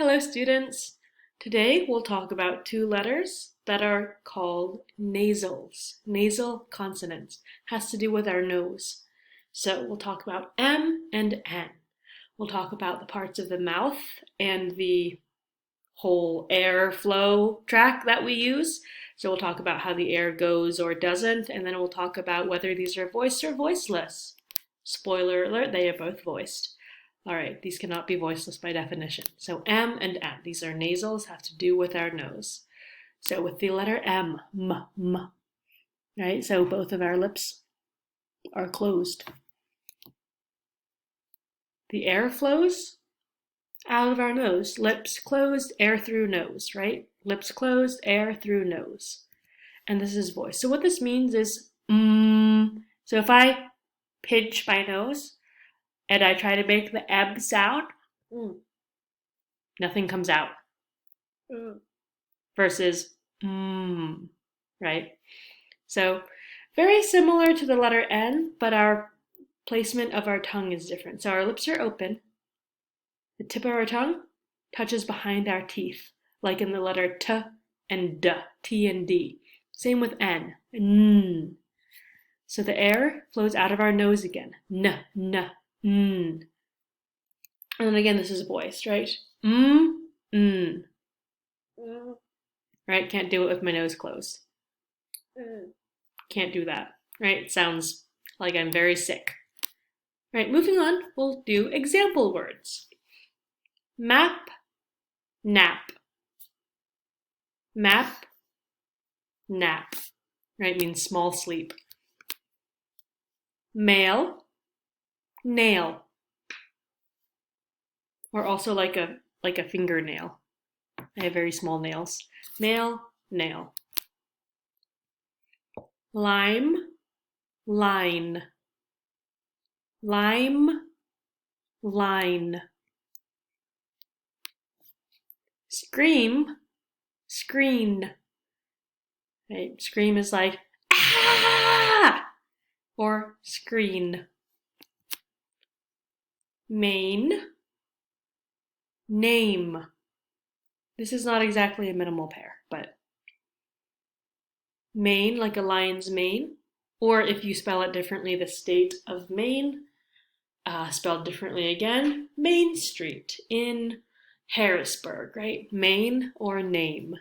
Hello students! Today we'll talk about two letters that are called nasals. Nasal consonants. Has to do with our nose. So we'll talk about M and N. We'll talk about the parts of the mouth and the whole air flow tract that we use. So we'll talk about how the air goes or doesn't, and then we'll talk about whether these are voiced or voiceless. Spoiler alert, they are both voiced. All right, these cannot be voiceless by definition. So M and N, these are nasals, have to do with our nose. So with the letter M, right? So both of our lips are closed. The air flows out of our nose. Lips closed, air through nose, right? Lips closed, air through nose. And this is voice. So what this means is, so if I pinch my nose, and I try to make the M sound, nothing comes out. Versus right? So very similar to the letter N, but our placement of our tongue is different. So our lips are open. The tip of our tongue touches behind our teeth, like in the letter T and D, T and D. Same with N, N. So the air flows out of our nose again, N, N. And then again, this is voiced, right? Right? Can't do it with my nose closed. Can't do that, right? It sounds like I'm very sick. Right, moving on, we'll do example words. Map, nap. Map, nap, right? Means small sleep. Male, nail, or also like a fingernail. I have very small nails. Nail, nail. Lime, line. Lime, line. Scream, screen. Right? Scream is like ah, or screen. Main, name. This is not exactly a minimal pair, but Maine, like a lion's mane, or if you spell it differently, the state of Maine, spelled differently again, Main Street in Harrisburg, right? Maine or name.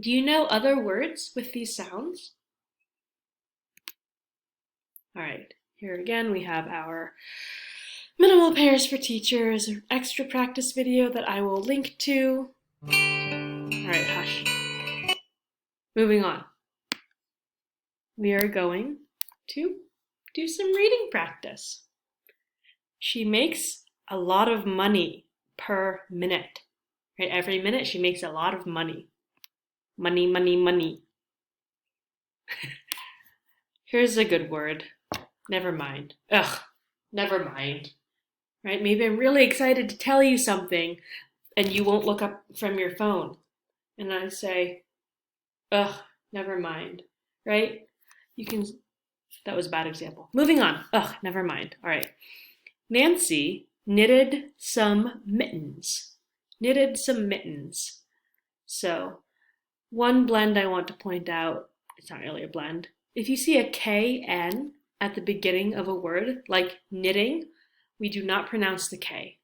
Do you know other words with these sounds? All right, here again we have our minimal pairs for teachers, extra practice video that I will link to. All right, hush. Moving on. We are going to do some reading practice. She makes a lot of money per minute. Right? Every minute she makes a lot of money. Money, money, money. Here's a good word. Never mind. Ugh, never mind. Right? Maybe I'm really excited to tell you something and you won't look up from your phone. And I say, ugh, never mind. Right? You can, that was a bad example. Moving on. Ugh, never mind. All right. Nancy knitted some mittens. Knitted some mittens. So, one blend I want to point out, it's not really a blend. If you see a KN at the beginning of a word, like knitting, we do not pronounce the K.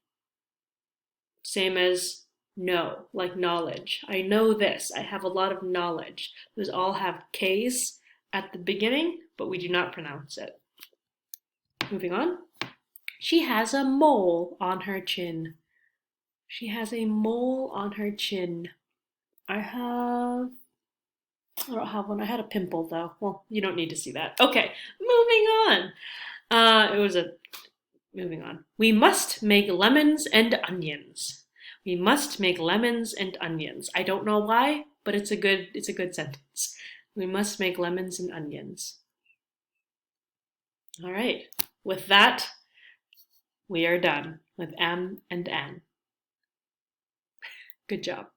Same as know, like knowledge. I know this. I have a lot of knowledge. Those all have Ks at the beginning, but we do not pronounce it. Moving on. She has a mole on her chin. She has a mole on her chin. I don't have one. I had a pimple though. Well, you don't need to see that. Okay, moving on. Moving on. We must make lemons and onions. We must make lemons and onions. I don't know why, but it's a good sentence. We must make lemons and onions. All right. With that, we are done with M and N. Good job.